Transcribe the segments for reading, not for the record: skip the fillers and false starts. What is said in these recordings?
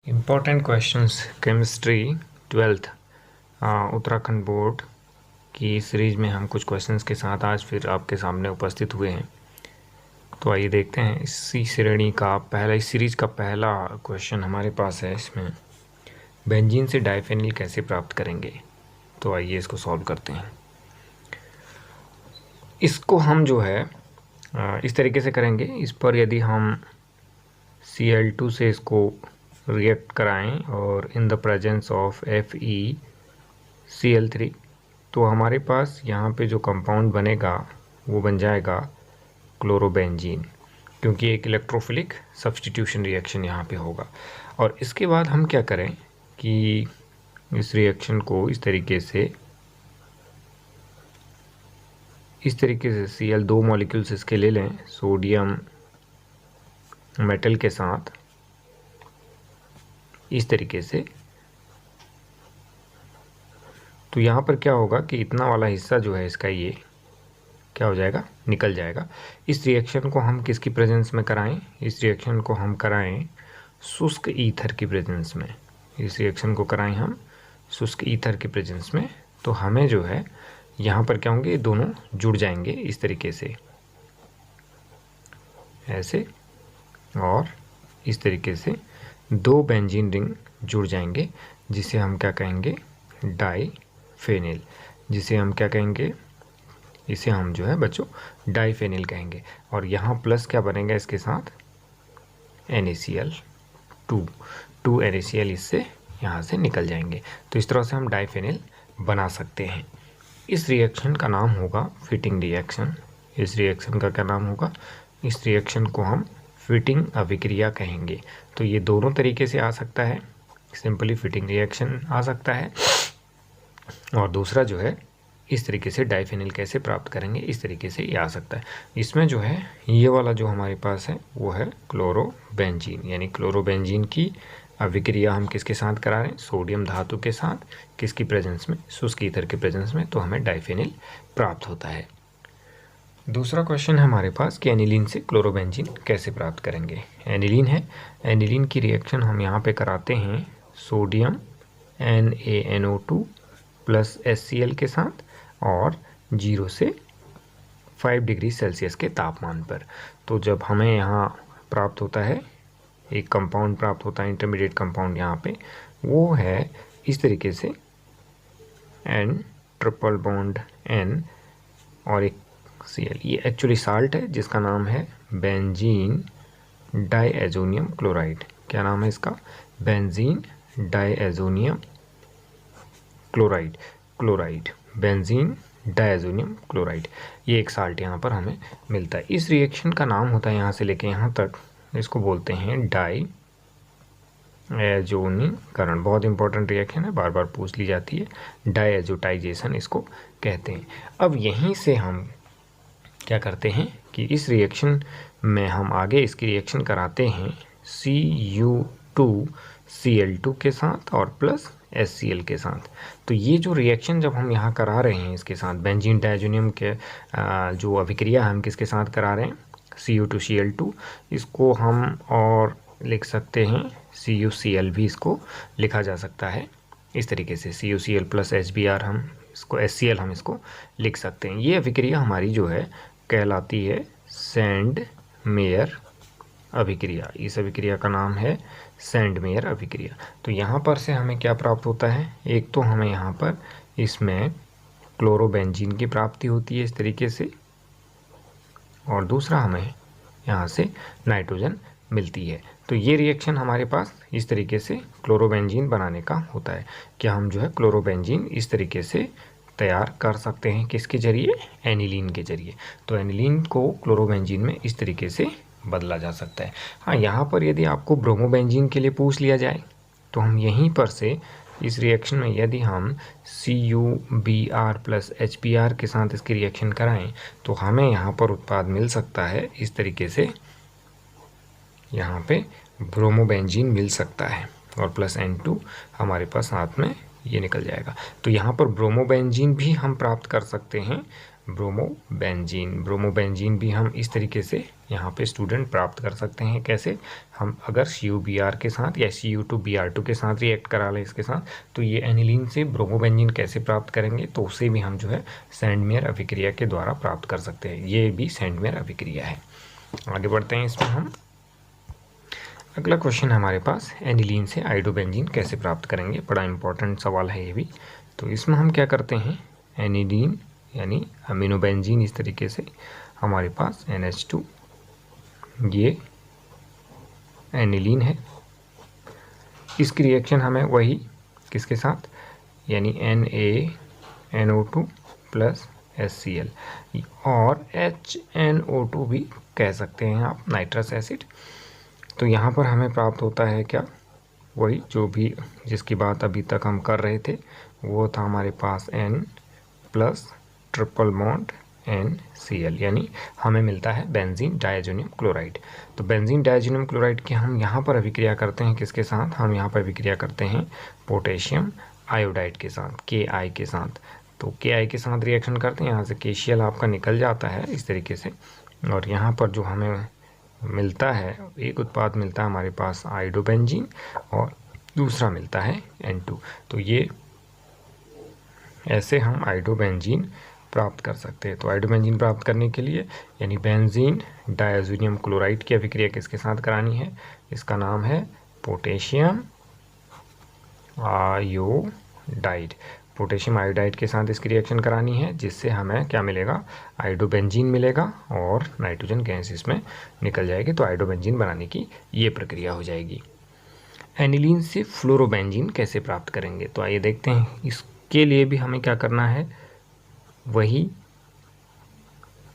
Important questions chemistry 12th Uttarakhand board की series में हम कुछ क्वेश्चंस के साथ आज फिर आपके सामने उपस्थित हुए हैं। तो आइए देखते हैं इस सीरीज़ का पहला क्वेश्चन हमारे पास है। इसमें बेंजीन से डाइफेनिल कैसे प्राप्त करेंगे। तो आइए इसको सॉल्व करते हैं। इसको हम जो है इस तरीके से करेंगे। इस पर यदि हम Cl2 से इसको रिएक्ट कराएं और in the presence of FeCl3 तो हमारे पास यहाँ पे जो कंपाउंड बनेगा वो बन जाएगा क्लोरोबेंजीन, क्योंकि एक इलेक्ट्रोफिलिक सब्स्टिट्यूशन रिएक्शन यहाँ पे होगा। और इसके बाद हम क्या करें कि इस रिएक्शन को इस तरीके से Cl 2 मॉलिक्यूल्स इसके ले लें सोडियम मेटल के साथ इस तरीके से। तो यहाँ पर क्या होगा कि इतना वाला हिस्सा जो है इसका ये क्या हो जाएगा, निकल जाएगा। इस रिएक्शन को हम किसकी प्रेजेंस में कराएं? इस रिएक्शन को हम कराएं शुष्क ईथर की प्रेजेंस में। इस रिएक्शन को कराएं हम शुष्क ईथर की प्रेजेंस में। तो हमें जो है यहाँ पर क्या होंगे, दोनों जुड़ जाएंगे इस तरीके से, ऐसे और इस तरीके से दो बेंजीन रिंग जुड़ जाएंगे, जिसे हम क्या कहेंगे, डाइफेनिल। जिसे हम क्या कहेंगे, इसे हम जो है बच्चों डाइफेनिल कहेंगे। और यहाँ प्लस क्या बनेगा इसके साथ, NaCl2 NaCl इससे यहाँ से निकल जाएंगे। तो इस तरह से हम डाइफेनिल बना सकते हैं। इस रिएक्शन का नाम होगा फिटिंग रिएक्शन। इस रिएक्शन का क्या नाम होगा, इस रिएक्शन को हम फिटिंग अभिक्रिया कहेंगे। तो ये दोनों तरीके से आ सकता है, सिंपली फिटिंग रिएक्शन आ सकता है, और दूसरा जो है इस तरीके से डाइफेनिल कैसे प्राप्त करेंगे, इस तरीके से ये आ सकता है। इसमें जो है ये वाला जो हमारे पास है वो है क्लोरोबेंजीन, यानी क्लोरोबेंजीन की अभिक्रिया हम किसके साथ करा रहे हैं, सोडियम धातु के साथ, किसकी प्रेजेंस में, शुष्क ईथर के प्रेजेंस में। तो हमें डाइफेनिल प्राप्त होता है। दूसरा क्वेश्चन है हमारे पास कि एनिलीन से क्लोरोबेंजीन कैसे प्राप्त करेंगे। एनिलीन है, एनिलीन की रिएक्शन हम यहाँ पे कराते हैं सोडियम NaNO2 प्लस HCl के साथ और 0 से 5 डिग्री सेल्सियस के तापमान पर। तो जब हमें यहाँ प्राप्त होता है एक कंपाउंड प्राप्त होता है, इंटरमीडिएट कंपाउंड यहाँ पे, वो है इस तरीके से N ट्रिपल बॉन्ड N और एक Cl। ये एक्चुअली साल्ट है जिसका नाम है बेंजीन डाइएजोनियम क्लोराइड। क्या नाम है इसका, benzene diazonium chloride benzene diazonium chloride. ये एक साल्ट यहाँ पर हमें मिलता है। इस रिएक्शन का नाम होता है यहाँ से लेके यहाँ तक, इसको बोलते हैं डाइएजोनीकरण। बहुत इंपॉर्टेंट रिएक्शन है, बार बार पूछ ली जाती है। डाइएजोटाइजेशन इसको कहते हैं। अब यहीं से हम क्या करते हैं कि इस रिएक्शन में हम आगे इसकी रिएक्शन कराते हैं Cu2Cl2 के साथ और प्लस HCl के साथ। तो ये जो रिएक्शन जब हम यहाँ करा रहे हैं इसके साथ बेंजीन डाइएजोनियम के जो अभिक्रिया हम किसके साथ करा रहे हैं, Cu2Cl2, इसको हम और लिख सकते हैं CuCl भी इसको लिखा जा सकता है इस तरीके से, CuCl प्लस HBr हम इसको HCl हम इसको लिख सकते हैं। ये अभिक्रिया हमारी जो है कहलाती है सैंड मेयर अभिक्रिया। इस अभिक्रिया का नाम है सैंड मेयर अभिक्रिया। तो यहाँ पर से हमें क्या प्राप्त होता है, एक तो हमें यहाँ पर इसमें क्लोरोबेंजीन की प्राप्ति होती है इस तरीके से, और दूसरा हमें यहाँ से नाइट्रोजन मिलती है। तो ये रिएक्शन हमारे पास इस तरीके से क्लोरोबेंजीन बनाने का होता है। क्या हम जो है क्लोरोबेंजीन इस तरीके से तैयार कर सकते हैं, किसके जरिए, एनिलीन के जरिए। तो एनिलीन को क्लोरोबेंजीन में इस तरीके से बदला जा सकता है। हाँ, यहाँ पर यदि आपको ब्रोमोबेंजीन के लिए पूछ लिया जाए तो हम यहीं पर से इस रिएक्शन में यदि हम CuBr प्लस HBr के साथ इसकी रिएक्शन कराएं तो हमें यहाँ पर उत्पाद मिल सकता है इस तरीके से, यहाँ पे ब्रोमोबेंजीन मिल सकता है और प्लस N2 हमारे पास साथ में ये निकल जाएगा। तो यहाँ पर ब्रोमोबेंजीन भी हम प्राप्त कर सकते हैं ब्रोमोबेंजीन भी हम इस तरीके से यहाँ पे स्टूडेंट प्राप्त कर सकते हैं। कैसे? हम अगर CuBr के साथ या Cu2Br2 के साथ रिएक्ट करा लें इसके साथ, तो ये एनिलीन से ब्रोमोबेंजीन कैसे प्राप्त करेंगे, तो उसे भी हम जो है सैंडमेयर अभिक्रिया के द्वारा प्राप्त कर सकते हैं। ये भी सैंडमेयर अभिक्रिया है। आगे बढ़ते हैं इसमें हम। अगला क्वेश्चन हमारे पास, एनिलीन से आइडोबेंजीन कैसे प्राप्त करेंगे। बड़ा इंपॉर्टेंट सवाल है ये भी। तो इसमें हम क्या करते हैं, एनिलीन यानी अमीनोबेंजीन, इस तरीके से हमारे पास NH2, ये एनिलीन है। इसकी रिएक्शन हमें वही किसके साथ, यानी NaNO2 प्लस HCl और HNO2 भी कह सकते हैं आप, नाइट्रस एसिड। तो यहाँ पर हमें प्राप्त होता है क्या, वही जो भी जिसकी बात अभी तक हम कर रहे थे, वो था हमारे पास N plus triple bond NCl, यानी हमें मिलता है बेंजीन डायजोनियम क्लोराइड। तो बेंजीन डायजोनियम क्लोराइड की हम यहाँ पर अभिक्रिया करते हैं किसके साथ, हम यहाँ पर अभिक्रिया करते हैं पोटेशियम आयोडाइड के साथ, Ki के साथ। तो Ki के साथ रिएक्शन करते हैं, यहाँ से KCl आपका निकल जाता है इस तरीके से, और यहाँ पर जो हमें मिलता है, एक उत्पाद मिलता है हमारे पास आइडोबेंजीन और दूसरा मिलता है N2। तो ये ऐसे हम आइडोबेंजीन प्राप्त कर सकते हैं। तो आइडोबेंजीन प्राप्त करने के लिए यानी बेंजीन डायजोनियम क्लोराइड की अभिक्रिया किसके साथ करानी है, इसका नाम है पोटेशियम आयोडाइड। पोटेशियम आयोडाइड के साथ इसकी रिएक्शन करानी है, जिससे हमें क्या मिलेगा, आइडोबेंजीन मिलेगा और नाइट्रोजन गैस इसमें निकल जाएगी। तो आइडोबेंजीन बनाने की ये प्रक्रिया हो जाएगी। एनिलीन से फ्लोरोबेंजीन कैसे प्राप्त करेंगे, तो आइए देखते हैं। इसके लिए भी हमें क्या करना है, वही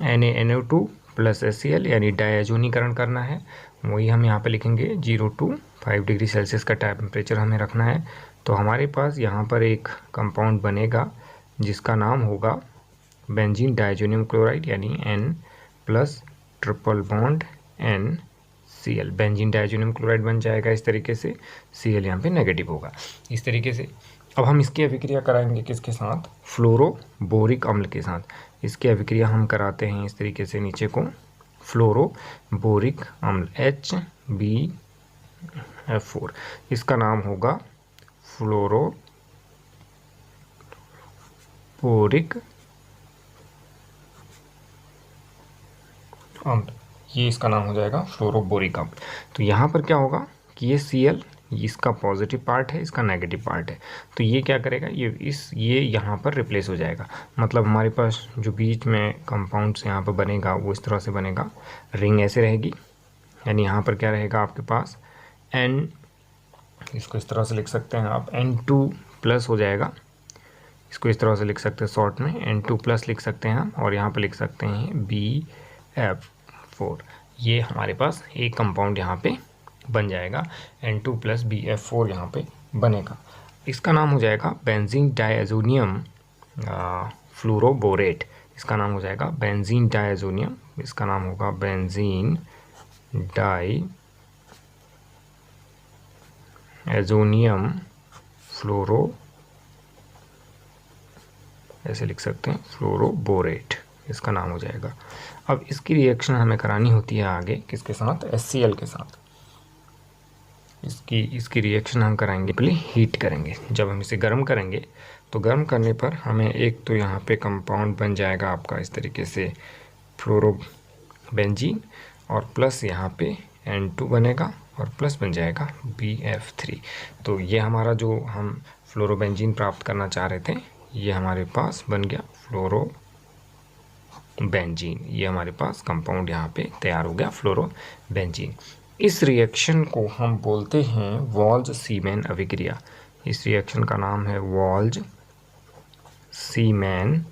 NaNO2 प्लस HCl यानी डायजोनीकरण करना है। वही हम यहाँ पे लिखेंगे 0 to 5 डिग्री सेल्सियस का टेम्परेचर हमें रखना है। तो हमारे पास यहाँ पर एक कंपाउंड बनेगा जिसका नाम होगा बेंजीन डायजोनियम क्लोराइड, यानी N plus triple bond NCl। Benzene diazonium chloride बन जाएगा इस तरीके से, Cl यहाँ पे नेगेटिव होगा इस तरीके से। अब हम इसकी अभिक्रिया कराएंगे किसके साथ, फ्लोरोबोरिक अम्ल के साथ। इसकी अभिक्रिया हम कराते हैं इस तरीके से, नीचे को फ्लोरोबोरिक अम्ल HbF4, इसका नाम होगा फ्लोरोबोरिक अम्ल, ये इसका नाम हो जाएगा फ्लोरोबोरिक अम्ल। तो यहाँ पर क्या होगा कि ये Cl इसका पॉजिटिव पार्ट है, इसका नेगेटिव पार्ट है। तो ये क्या करेगा, ये यहाँ पर रिप्लेस हो जाएगा। मतलब हमारे पास जो बीच में कंपाउंड्स यहाँ पर बनेगा वो इस तरह से बनेगा, रिंग ऐसे रहेगी, यानी यहाँ पर क्या रहेगा आपके पास N, इसको इस तरह से लिख सकते हैं आप, N2 प्लस हो जाएगा। इसको इस तरह से लिख सकते हैं, शॉर्ट में N2 प्लस लिख सकते हैं हम, और यहाँ पर लिख सकते हैं BF4। ये हमारे पास एक कंपाउंड यहाँ पे बन जाएगा, N2 प्लस BF4 यहाँ पे बनेगा। इसका नाम हो जाएगा बेंजीन डायजोनियम फ्लोरोबोरेट। इसका नाम हो जाएगा बेंजीन डायजोनियम, इसका नाम होगा बेंजीन डायजोनियम फ्लोरो, ऐसे लिख सकते हैं, फ्लोरोबोरेट इसका नाम हो जाएगा। अब इसकी रिएक्शन हमें करानी होती है आगे किसके साथ, HCl के साथ। इसकी रिएक्शन हम कराएंगे, पहले हीट करेंगे। जब हम इसे गर्म करेंगे तो गर्म करने पर हमें एक तो यहाँ पे कंपाउंड बन जाएगा आपका इस तरीके से फ्लोरोबेंजीन, और प्लस यहाँ पे N2 बनेगा और प्लस बन जाएगा BF3। तो ये हमारा जो हम फ्लोरोबेंजीन प्राप्त करना चाह रहे थे, ये हमारे पास बन गया फ्लोरोबेंजीन। ये हमारे पास कंपाउंड यहाँ पे तैयार हो गया, फ्लोरोबेंजीन। इस रिएक्शन को हम बोलते हैं वॉल्ज-सीमैन अभिक्रिया। इस रिएक्शन का नाम है वॉल्ज-सीमैन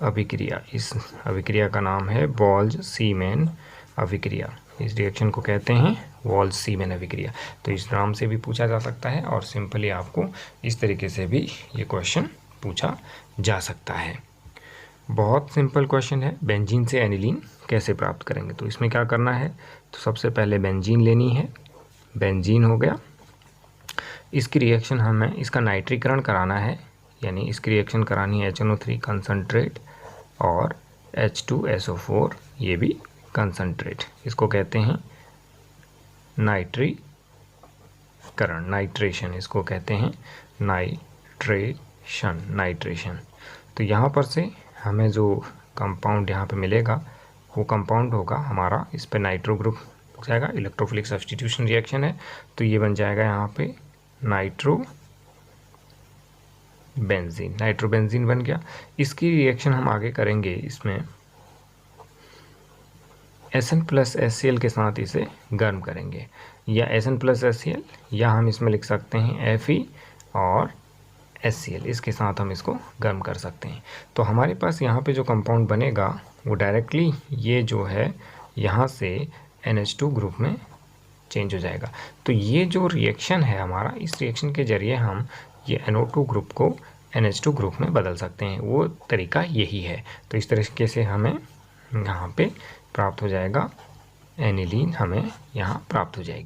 अभिक्रिया। इस अभिक्रिया का नाम है वॉल्ज-सीमैन अभिक्रिया। इस रिएक्शन को कहते हैं वॉल्ज-सीमैन अभिक्रिया। तो इस नाम से भी पूछा जा सकता है, और सिंपली आपको इस तरीके से भी ये क्वेश्चन पूछा जा सकता है। बहुत सिंपल क्वेश्चन है, बेंजीन से एनिलीन कैसे प्राप्त करेंगे। तो इसमें क्या करना है, तो सबसे पहले बेंजीन लेनी है, बेंजीन हो गया। इसकी रिएक्शन हमें इसका नाइट्रीकरण कराना है, यानी इसकी रिएक्शन करानी है HNO3 कंसनट्रेट और H2SO4 ये भी कंसंट्रेट, इसको कहते हैं नाइट्रीकरण, नाइट्रेशन इसको कहते हैं, नाइट्रेशन। तो यहाँ पर से हमें जो कंपाउंड यहाँ पे मिलेगा वो कंपाउंड होगा हमारा, इस पे नाइट्रो ग्रुप जाएगा, इलेक्ट्रोफिलिक सब्स्टिट्यूशन रिएक्शन है, तो ये बन जाएगा यहाँ पे नाइट्रोबेंजीन बन गया। इसकी रिएक्शन हम आगे करेंगे, इसमें SN+HCl के साथ इसे गर्म करेंगे, या SN+HCl, या हम इसमें लिख सकते हैं Fe और HCl, इसके साथ हम इसको गर्म कर सकते हैं। तो हमारे पास यहाँ पे जो कंपाउंड बनेगा वो डायरेक्टली ये जो है यहाँ से NH2 ग्रुप में चेंज हो जाएगा। तो ये जो रिएक्शन है हमारा, इस रिएक्शन के जरिए हम ये NO2 ग्रुप को NH2 ग्रुप में बदल सकते हैं, वो तरीका यही है। तो इस तरीके से हमें यहाँ पे प्राप्त हो जाएगा एनिलीन, हमें यहाँ प्राप्त हो जाएगी।